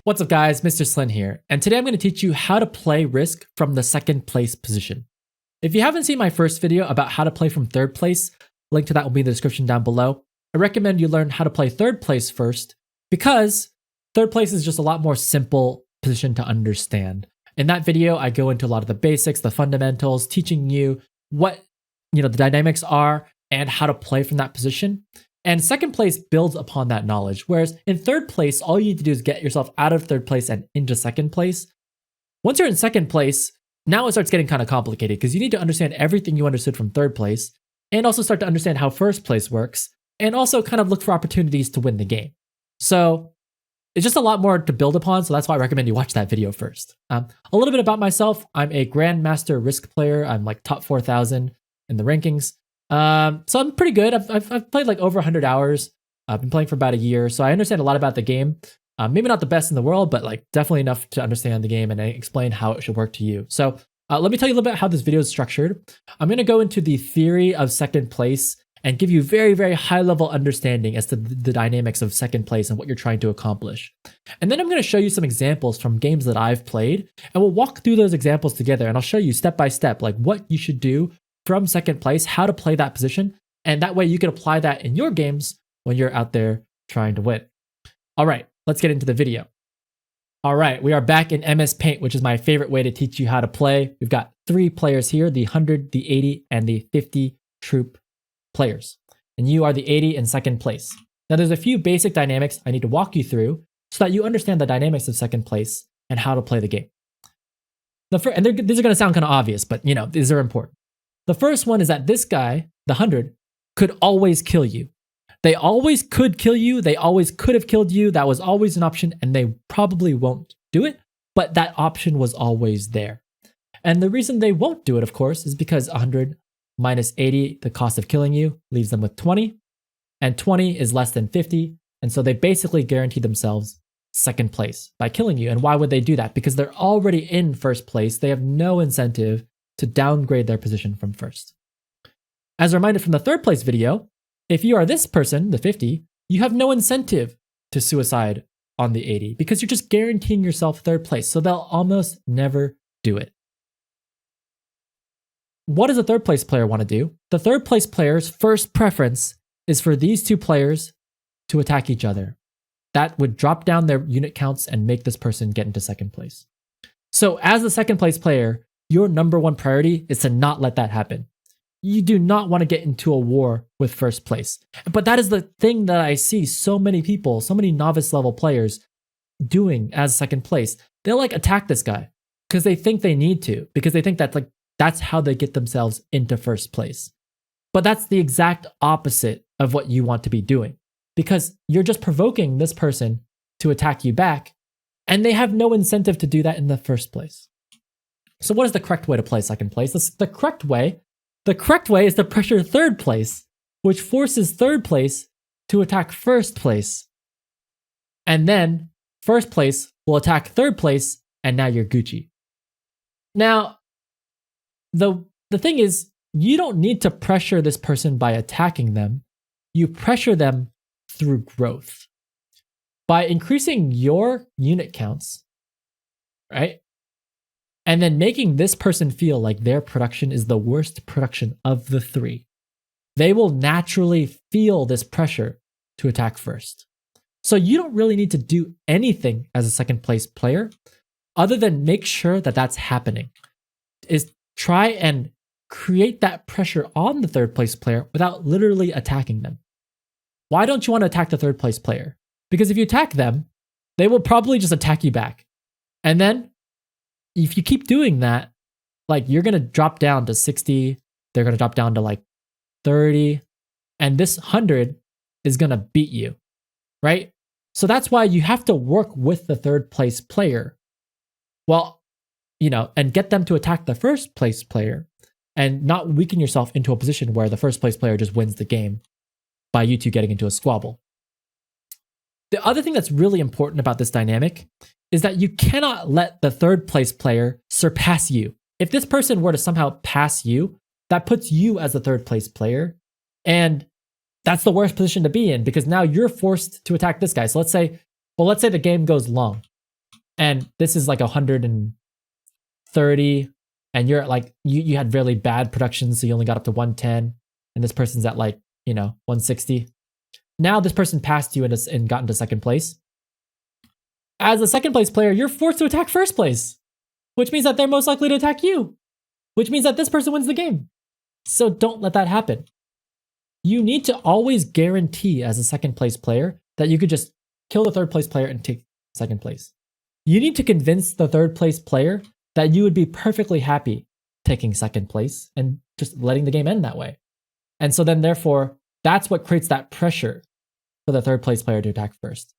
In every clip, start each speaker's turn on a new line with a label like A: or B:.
A: What's up guys, Mr. SLIN here, and today I'm going to teach you how to play Risk from the second place position. If you haven't seen my first video about how to play from third place, link to that will be in the description down below. I recommend you learn how to play third place first, because third place is just a lot more simple position to understand. In that video, I go into a lot of the basics, the fundamentals, teaching you what the dynamics are and how to play from that position. And second place builds upon that knowledge. Whereas in third place, all you need to do is get yourself out of third place and into second place. Once you're in second place, now it starts getting kind of complicated because you need to understand everything you understood from third place and also start to understand how first place works and also kind of look for opportunities to win the game. So it's just a lot more to build upon. So that's why I recommend you watch that video first. A little bit about myself. I'm a Grandmaster Risk player. I'm like top 4,000 in the rankings. So I'm pretty good. I've played like over 100 hours. I've been playing for about a year, so I understand a lot about the game. Maybe not the best in the world, but like definitely enough to understand the game and explain how it should work to you. So let me tell you a little bit how this video is structured. I'm going to go into the theory of second place and give you very, very high level understanding as to the dynamics of second place and what you're trying to accomplish. And then I'm going to show you some examples from games that I've played, and we'll walk through those examples together, and I'll show you step by step like what you should do from second place, how to play that position, and that way you can apply that in your games when you're out there trying to win. All right, let's get into the video. All right, we are back in MS Paint, which is my favorite way to teach you how to play. We've got 3 players here, the 100, the 80, and the 50 troop players. And you are the 80 in second place. Now there's a few basic dynamics I need to walk you through so that you understand the dynamics of second place and how to play the game. These are going to sound kind of obvious, but these are important. The first one is that this guy, the 100, could always kill you. They always could kill you. They always could have killed you. That was always an option, and they probably won't do it, but that option was always there. And the reason they won't do it, of course, is because 100 minus 80, the cost of killing you, leaves them with 20, and 20 is less than 50, and so they basically guarantee themselves second place by killing you. And why would they do that? Because they're already in first place. They have no incentive to downgrade their position from first. As a reminder from the third place video, if you are this person, the 50, you have no incentive to suicide on the 80 because you're just guaranteeing yourself third place, so they'll almost never do it. What does a third place player want to do? The third place player's first preference is for these 2 players to attack each other. That would drop down their unit counts and make this person get into second place. So as the second place player, your number 1 priority is to not let that happen. You do not want to get into a war with first place. But that is the thing that I see so many people, so many novice level players doing as second place. They'll like attack this guy because they think they need to, because they think that's how they get themselves into first place. But that's the exact opposite of what you want to be doing, because you're just provoking this person to attack you back, and they have no incentive to do that in the first place. So what is the correct way to play second place? The correct way is to pressure third place, which forces third place to attack first place. And then first place will attack third place, and now you're Gucci. Now, the thing is, you don't need to pressure this person by attacking them. You pressure them through growth. By increasing your unit counts, right? And then making this person feel like their production is the worst production of the 3. They will naturally feel this pressure to attack first. So you don't really need to do anything as a second place player other than make sure that that's happening. Is try and create that pressure on the third place player without literally attacking them. Why don't you want to attack the third place player? Because if you attack them, they will probably just attack you back. And then if you keep doing that, like you're going to drop down to 60, they're going to drop down to like 30, and this 100 is going to beat you, right? So that's why you have to work with the third place player. Well, and get them to attack the first place player and not weaken yourself into a position where the first place player just wins the game by you 2 getting into a squabble. The other thing that's really important about this dynamic is that you cannot let the third place player surpass you. If this person were to somehow pass you, that puts you as the third place player, and that's the worst position to be in because now you're forced to attack this guy. So let's say the game goes long and this is like 130, and you're at like, you had really bad production, so you only got up to 110, and this person's at like, 160. Now this person passed you and got into second place. As a second place player, you're forced to attack first place, which means that they're most likely to attack you, which means that this person wins the game. So don't let that happen. You need to always guarantee as a second place player that you could just kill the third place player and take second place. You need to convince the third place player that you would be perfectly happy taking second place and just letting the game end that way. And so then therefore, that's what creates that pressure for the third place player to attack first.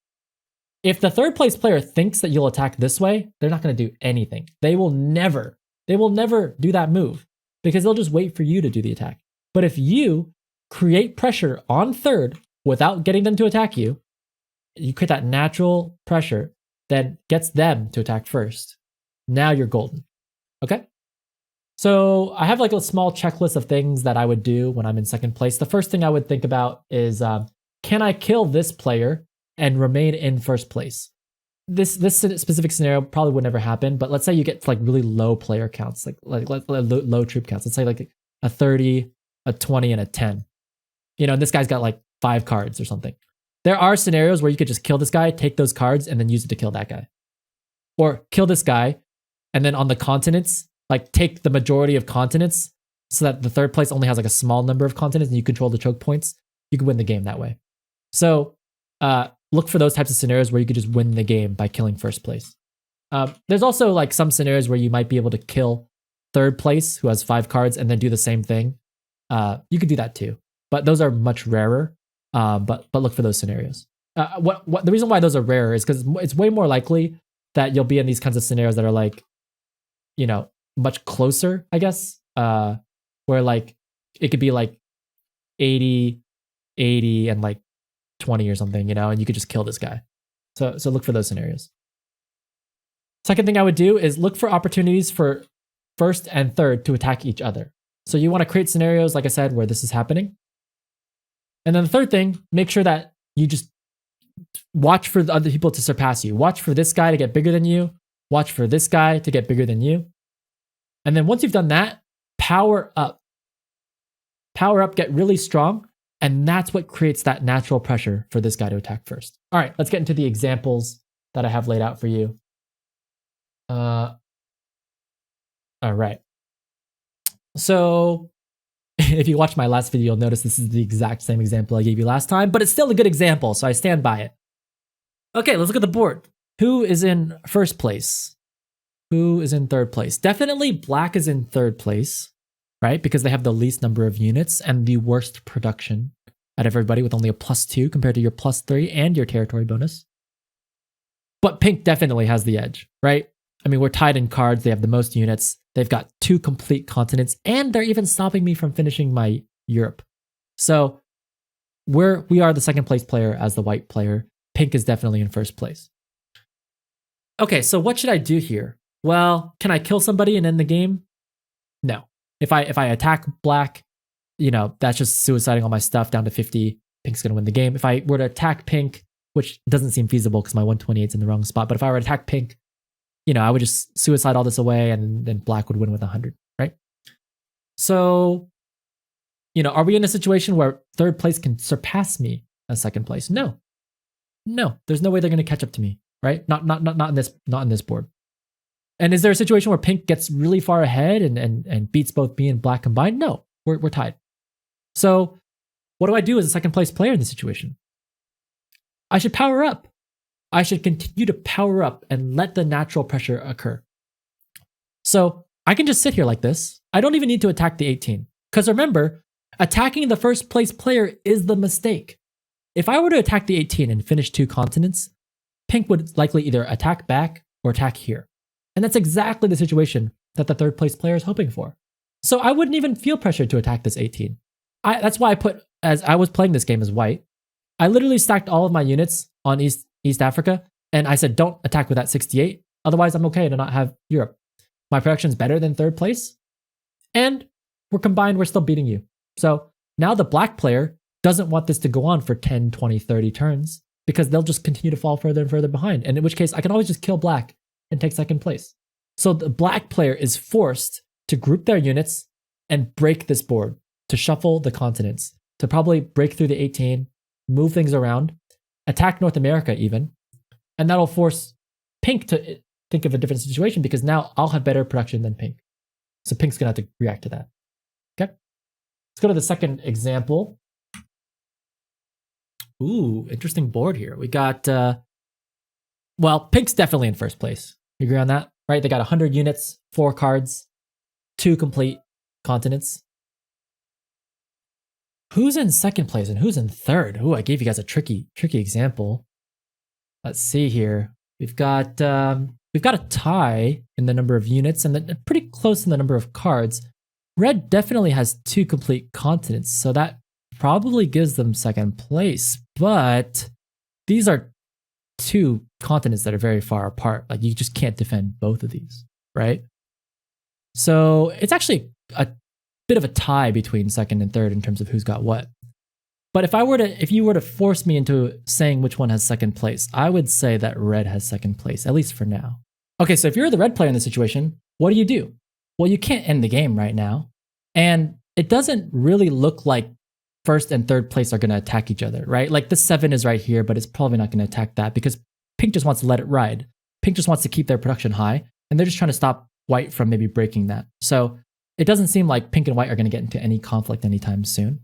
A: If the third place player thinks that you'll attack this way, they're not going to do anything. They will never do that move because they'll just wait for you to do the attack. But if you create pressure on third without getting them to attack you, you create that natural pressure that gets them to attack first. Now you're golden. Okay? So I have like a small checklist of things that I would do when I'm in second place. The first thing I would think about is, can I kill this player and remain in first place? This specific scenario probably would never happen, but let's say you get like really low player counts, like low troop counts. Let's say like a 30, a 20, and a 10. And this guy's got like 5 cards or something. There are scenarios where you could just kill this guy, take those cards, and then use it to kill that guy. Or kill this guy, and then on the continents, like take the majority of continents so that the third place only has like a small number of continents and you control the choke points. You can win the game that way. So look for those types of scenarios where you could just win the game by killing first place. There's also like some scenarios where you might be able to kill third place who has 5 cards and then do the same thing. You could do that too, but those are much rarer. But look for those scenarios. The reason why those are rarer is because it's way more likely that you'll be in these kinds of scenarios that are like, much closer, I guess, where like it could be like 80, and like 20 or something, and you could just kill this guy. So look for those scenarios. Second thing I would do is look for opportunities for first and third to attack each other. So you want to create scenarios, like I said, where this is happening. And then the third thing, make sure that you just watch for the other people to surpass you. Watch for this guy to get bigger than you. Watch for this guy to get bigger than you. And then once you've done that, power up. Power up, get really strong. And that's what creates that natural pressure for this guy to attack first. All right, let's get into the examples that I have laid out for you. All right. So if you watched my last video, you'll notice this is the exact same example I gave you last time, but it's still a good example, so I stand by it. Okay, let's look at the board. Who is in first place? Who is in third place? Definitely black is in third place, right? Because they have the least number of units and the worst production out of everybody with only a +2 compared to your +3 and your territory bonus. But pink definitely has the edge, right? I mean, we're tied in cards. They have the most units. They've got 2 complete continents, and they're even stopping me from finishing my Europe. So we are the second place player as the white player. Pink is definitely in first place. Okay, so what should I do here? Well, can I kill somebody and end the game? No. If I attack black, that's just suiciding all my stuff down to 50. Pink's going to win the game. If I were to attack pink, which doesn't seem feasible because my 128's in the wrong spot, but if I were to attack pink, I would just suicide all this away and then black would win with 100, right? So, are we in a situation where third place can surpass me as second place? No, there's no way they're going to catch up to me, right? Not in this board. And is there a situation where pink gets really far ahead and beats both me and black combined? No, we're tied. So what do I do as a second place player in this situation? I should power up. I should continue to power up and let the natural pressure occur. So I can just sit here like this. I don't even need to attack the 18. Because remember, attacking the first place player is the mistake. If I were to attack the 18 and finish 2 continents, pink would likely either attack back or attack here. And that's exactly the situation that the third place player is hoping for. So I wouldn't even feel pressured to attack this 18. That's why as I was playing this game as white, I literally stacked all of my units on East Africa, and I said, don't attack with that 68. Otherwise, I'm okay to not have Europe. My production's better than third place, and we're combined, we're still beating you. So now the black player doesn't want this to go on for 10, 20, 30 turns because they'll just continue to fall further and further behind. And in which case, I can always just kill black and take second place. So the black player is forced to group their units and break this board, to shuffle the continents, to probably break through the 18, move things around, attack North America even, and that'll force pink to think of a different situation because now I'll have better production than pink. So pink's gonna have to react to that. Okay, let's go to the second example. Ooh, interesting board here. We got, well, pink's definitely in first place. You agree on that, right? They got 100 units, 4 cards, 2 complete continents. Who's in second place and who's in third? Ooh, I gave you guys a tricky example. Let's see here. We've got a tie in the number of units and then pretty close in the number of cards. Red definitely has 2 complete continents, so that probably gives them second place. But these are 2 continents that are very far apart. Like you just can't defend both of these, right? So it's actually a bit of a tie between second and third in terms of who's got what. But if you were to force me into saying which one has second place, I would say that red has second place, at least for now. Okay, so if you're the red player in this situation, what do? Well, you can't end the game right now. And it doesn't really look like first and third place are going to attack each other, right? Like the 7 is right here, but it's probably not going to attack that because pink just wants to let it ride. Pink just wants to keep their production high, and they're just trying to stop white from maybe breaking that. So it doesn't seem like pink and white are going to get into any conflict anytime soon.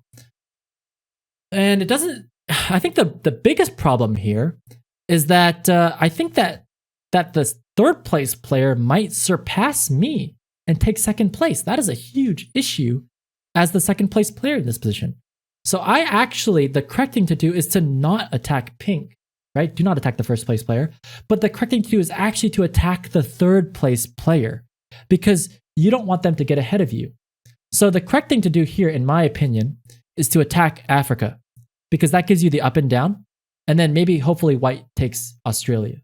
A: And it doesn't, I think the biggest problem here is that I think that the third place player might surpass me and take second place. That is a huge issue as the second place player in this position. So the correct thing to do is to not attack pink, right? Do not attack the first place player. But the correct thing to do is actually to attack the third place player because you don't want them to get ahead of you. So the correct thing to do here, in my opinion, is to attack Africa because that gives you the up and down. And then maybe hopefully white takes Australia.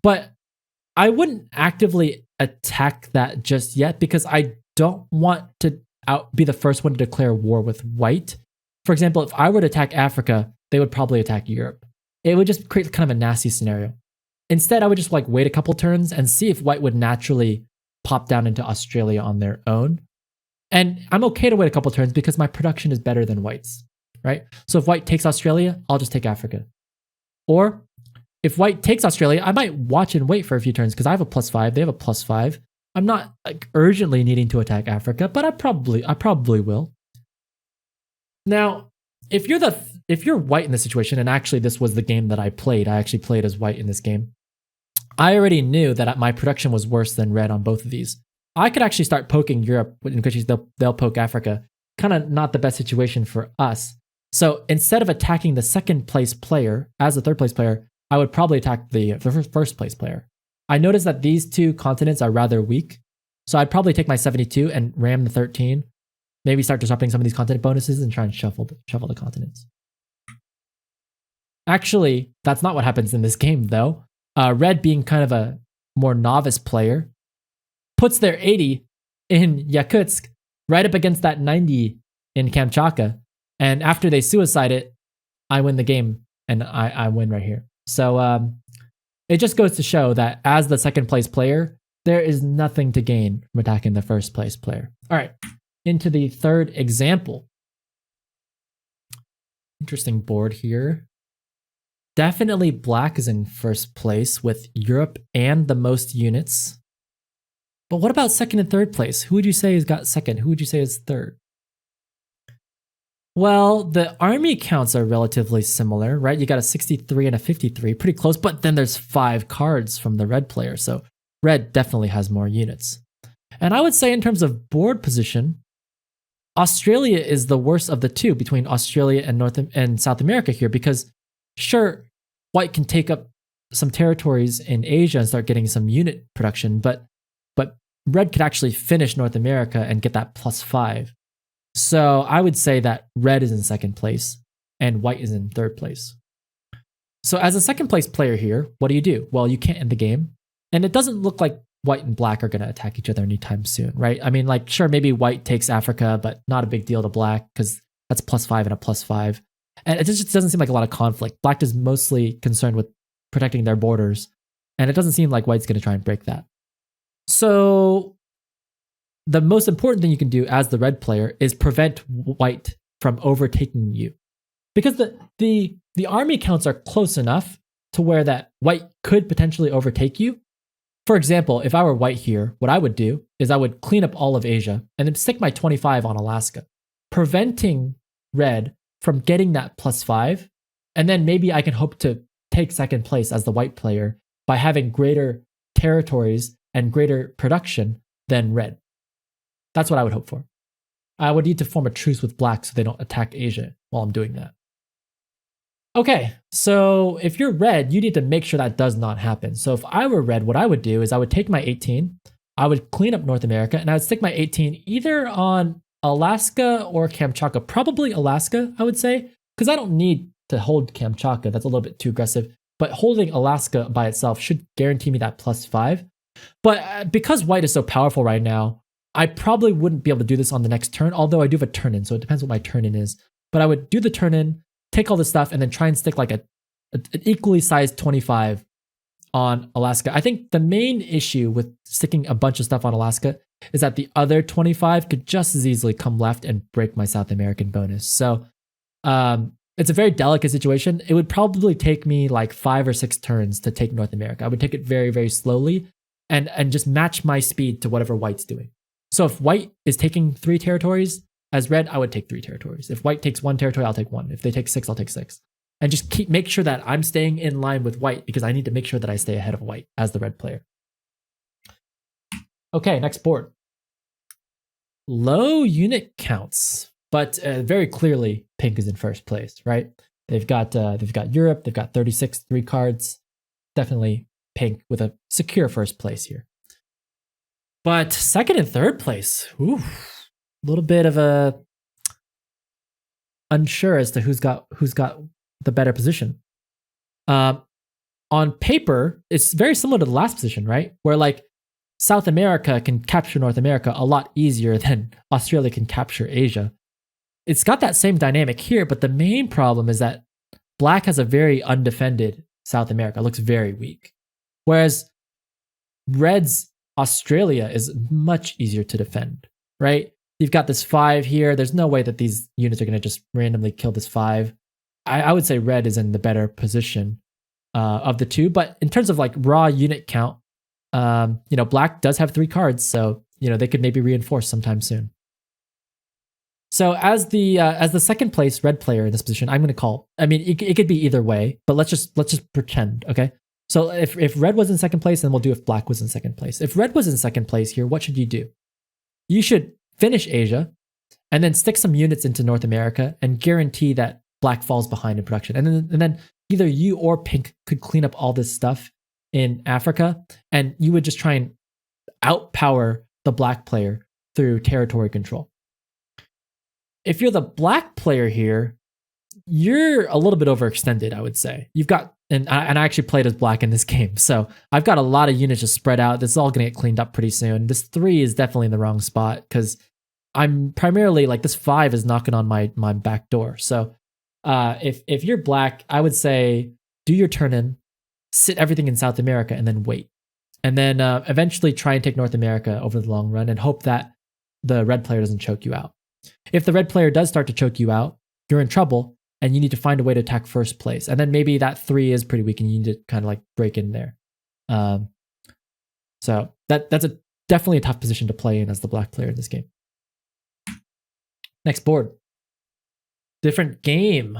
A: But I wouldn't actively attack that just yet because I don't want to be the first one to declare war with white. For example, if I were to attack Africa, they would probably attack Europe. It would just create kind of a nasty scenario. Instead, I would just like wait a couple turns and see if white would naturally pop down into Australia on their own. And I'm okay to wait a couple turns because my production is better than white's, right? So if white takes Australia, I'll just take Africa. Or if white takes Australia, I might watch and wait for a few turns because I have a +5, they have a +5. I'm not like urgently needing to attack Africa, but I probably will. Now, if you're white in this situation, and actually this was the game that I actually played as white in this game. I already knew that my production was worse than red on both of these. I could actually start poking Europe, in which case they'll poke Africa. Kind of not the best situation for us. So instead of attacking the second place player as the third place player, I would probably attack the first place player. I noticed that these 2 continents are rather weak. So I'd probably take my 72 and ram the 13. Maybe start disrupting some of these continent bonuses and try and shuffle the continents. Actually, that's not what happens in this game, though. Red, being kind of a more novice player, puts their 80 in Yakutsk right up against that 90 in Kamchatka. And after they suicide it, I win the game and I win right here. So it just goes to show that as the second place player, there is nothing to gain from attacking the first place player. All right. Into the third example. Interesting board here. Definitely black is in first place with Europe and the most units. But what about second and third place? Who would you say has got second? Who would you say is third? Well, the army counts are relatively similar, right? You got a 63 and a 53, pretty close, but then there's 5 cards from the red player. So red definitely has more units. And I would say in terms of board position, Australia is the worst of the 2 between Australia and North and South America here because sure, white can take up some territories in Asia and start getting some unit production, but red could actually finish North America and get that +5. So I would say that red is in second place and white is in third place. So as a second place player here, what do? Well, you can't end the game. And it doesn't look like white and black are going to attack each other anytime soon, right? I mean, like, sure, maybe white takes Africa, but not a big deal to black because that's +5 and a +5. And it just doesn't seem like a lot of conflict. Black is mostly concerned with protecting their borders. And it doesn't seem like white's going to try and break that. So the most important thing you can do as the red player is prevent white from overtaking you. Because the army counts are close enough to where that white could potentially overtake you. For example, if I were white here, what I would do is I would clean up all of Asia and then stick my 25 on Alaska, preventing red from getting that +5. And then maybe I can hope to take second place as the white player by having greater territories and greater production than red. That's what I would hope for. I would need to form a truce with black so they don't attack Asia while I'm doing that. Okay, so if you're red, you need to make sure that does not happen. So if I were red, what I would do is I would take my 18, I would clean up North America, and I would stick my 18 either on Alaska or Kamchatka. Probably Alaska, I would say, because I don't need to hold Kamchatka. That's a little bit too aggressive. But holding Alaska by itself should guarantee me that +5. But because white is so powerful right now, I probably wouldn't be able to do this on the next turn, although I do have a turn-in, so it depends what my turn-in is. But I would do the turn-in, take all this stuff, and then try and stick like an equally sized 25 on Alaska. I think the main issue with sticking a bunch of stuff on Alaska is that the other 25 could just as easily come left and break my South American bonus. So it's a very delicate situation. It would probably take me like 5 or 6 turns to take North America. I would take it very, very slowly and just match my speed to whatever white's doing. So if white is taking 3 territories, as red, I would take 3 territories. If white takes 1 territory, I'll take 1. If they take 6, I'll take 6. And just make sure that I'm staying in line with white because I need to make sure that I stay ahead of white as the red player. Okay, next board. Low unit counts, but very clearly pink is in first place, right? They've got Europe, they've got 36, 3 cards. Definitely pink with a secure first place here. But second and third place, ooh, a little bit of a unsure as to who's got the better position. On paper, it's very similar to the last position, right? Where like South America can capture North America a lot easier than Australia can capture Asia. It's got that same dynamic here, but the main problem is that black has a very undefended South America. It looks very weak. Whereas red's Australia is much easier to defend, right? You've got this 5 here. There's no way that these units are going to just randomly kill this 5. I would say red is in the better position of the two. But in terms of like raw unit count, black does have 3 cards, so they could maybe reinforce sometime soon. So as the second place red player in this position, I'm going to call. I mean, it could be either way, but let's just pretend, okay? So if red was in second place, then we'll do if black was in second place. If red was in second place here, what should you do? You should finish Asia, and then stick some units into North America and guarantee that black falls behind in production. And then either you or pink could clean up all this stuff in Africa, and you would just try and outpower the black player through territory control. If you're the black player here, you're a little bit overextended, I would say. You've got, and I actually played as black in this game, so I've got a lot of units just spread out. This is all going to get cleaned up pretty soon. This 3 is definitely in the wrong spot because I'm primarily like this 5 is knocking on my back door. So if you're black, I would say do your turn in, sit everything in South America, and then wait. And then eventually try and take North America over the long run and hope that the red player doesn't choke you out. If the red player does start to choke you out, you're in trouble and you need to find a way to attack first place. And then maybe that 3 is pretty weak and you need to kind of like break in there. So that's definitely a tough position to play in as the black player in this game. Next board. Different game.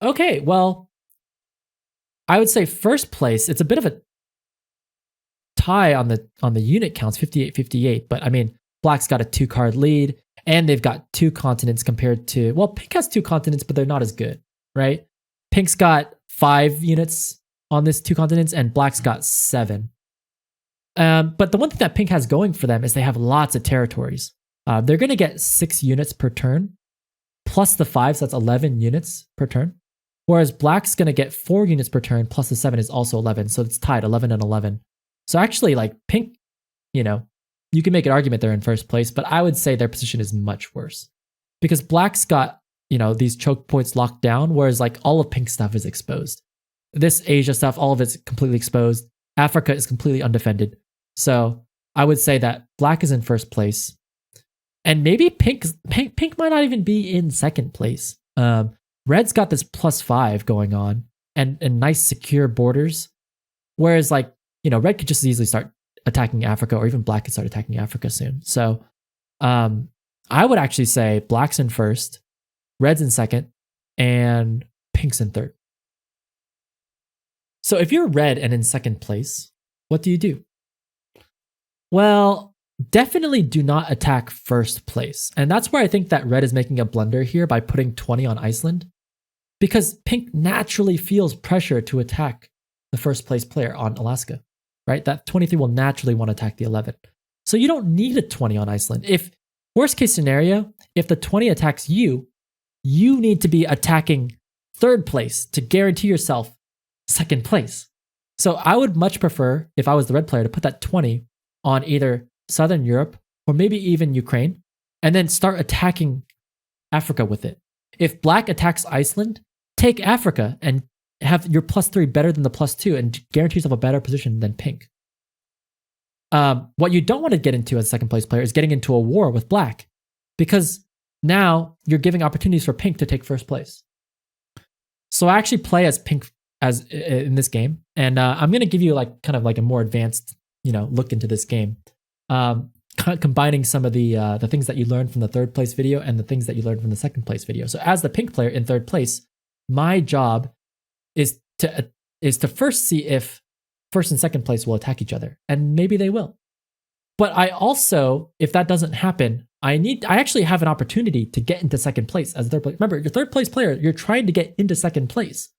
A: Okay, well, I would say first place, it's a bit of a tie on the unit counts, 58-58, but I mean, black's got a 2-card lead, and they've got 2 continents compared to, well, pink has 2 continents, but they're not as good, right? Pink's got 5 units on this 2 continents, and black's got 7. But the one thing that pink has going for them is they have lots of territories. They're going to get 6 units per turn, plus the 5, so that's 11 units per turn. Whereas black's going to get 4 units per turn, plus the 7 is also 11, so it's tied 11 and 11. So actually, like pink, you can make an argument they're in first place, but I would say their position is much worse because black's got, these choke points locked down, whereas like all of pink stuff is exposed. this Asia stuff, all of it's completely exposed. Africa is completely undefended. So I would say that black is in first place. And maybe pink might not even be in second place. Red's got this +5 going on and nice secure borders. Whereas like, red could just as easily start attacking Africa, or even black could start attacking Africa soon. So I would actually say black's in first, red's in second, and pink's in third. So if you're red and in second place, what do you do? Well, definitely do not attack first place. And that's where I think that red is making a blunder here by putting 20 on Iceland, because pink naturally feels pressure to attack the first place player on Alaska, right? That 23 will naturally want to attack the 11. So you don't need a 20 on Iceland. If worst case scenario, if the 20 attacks you, you need to be attacking third place to guarantee yourself second place. So I would much prefer, if I was the red player, to put that 20 on either Southern Europe or maybe even Ukraine, and then start attacking Africa with it. If black attacks Iceland, take Africa and have your +3 better than the +2 and guarantee yourself a better position than pink. What you don't want to get into as a second place player is getting into a war with black, because now you're giving opportunities for pink to take first place. So I actually play as pink as in this game, and I'm going to give you like kind of like a more advanced, look into this game, combining some of the things that you learned from the third place video and the things that you learned from the second place video. So as the pink player in third place, my job is to first see if first and second place will attack each other, and maybe they will. But I also, if that doesn't happen, I actually have an opportunity to get into second place as third place. Remember, your third place player, you're trying to get into second place.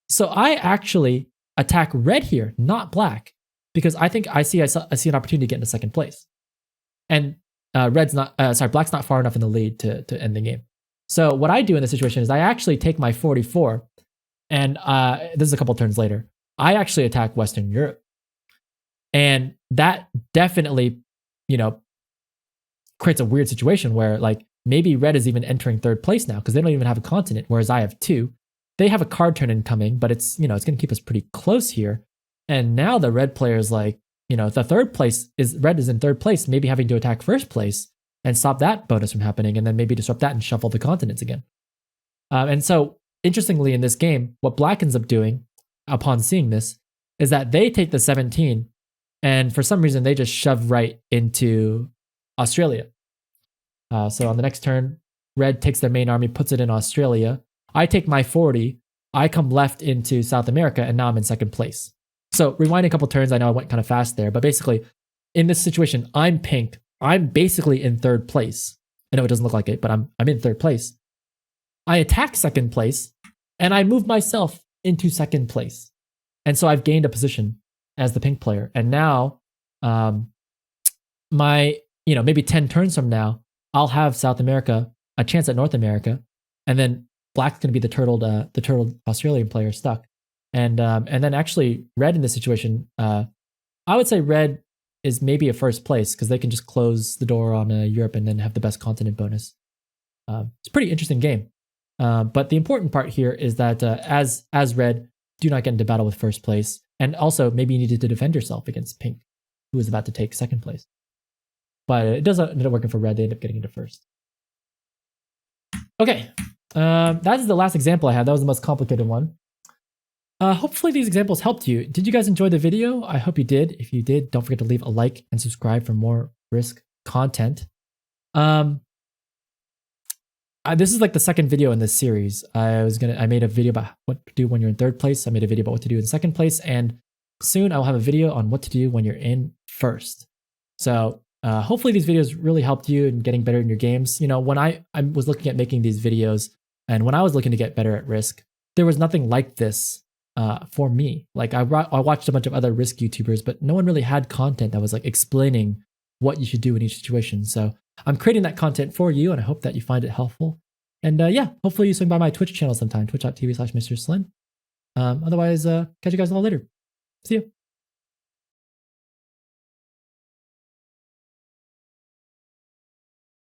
A: So I actually attack red here, not black, because I think I see an opportunity to get into second place. And black's not far enough in the lead to end the game. So what I do in this situation is I actually take my 44, and this is a couple turns later, I actually attack Western Europe. And that definitely, creates a weird situation where like maybe red is even entering third place now because they don't even have a continent, whereas I have 2. They have a card turn incoming, but it's, it's going to keep us pretty close here. And now the red player is like, the third place red is in third place, maybe having to attack first place and stop that bonus from happening, and then maybe disrupt that and shuffle the continents again. And so interestingly in this game, what black ends up doing upon seeing this is that they take the 17, and for some reason they just shove right into Australia. So on the next turn, red takes their main army, puts it in Australia. I take my 40, I come left into South America, and now I'm in second place. So rewinding a couple turns, I know I went kind of fast there, but basically in this situation, I'm pink. I'm basically in third place. I know it doesn't look like it, but I'm in third place. I attack second place, and I move myself into second place. And so I've gained a position as the pink player. And now maybe 10 turns from now, I'll have South America, a chance at North America, and then black's going to be the turtled Australian player stuck. And then actually red in this situation, I would say red is maybe a first place because they can just close the door on Europe and then have the best continent bonus. It's a pretty interesting game. But the important part here is that as red, do not get into battle with first place. And also maybe you needed to defend yourself against pink, who was about to take second place. But it doesn't end up working for red. They end up getting into first. Okay, that is the last example I had. That was the most complicated one. Hopefully these examples helped you. Did you guys enjoy the video? I hope you did. If you did, don't forget to leave a like and subscribe for more Risk content. This is like the second video in this series. I made a video about what to do when you're in third place. I made a video about what to do in second place, and soon I will have a video on what to do when you're in first. So hopefully these videos really helped you in getting better in your games. When I was looking at making these videos, and when I was looking to get better at Risk, there was nothing like this for me. Like I watched a bunch of other Risk YouTubers, but no one really had content that was like explaining what you should do in each situation. So I'm creating that content for you, and I hope that you find it helpful. And yeah, hopefully you swing by my Twitch channel sometime, twitch.tv/MrSlin. Otherwise, catch you guys all later. See you.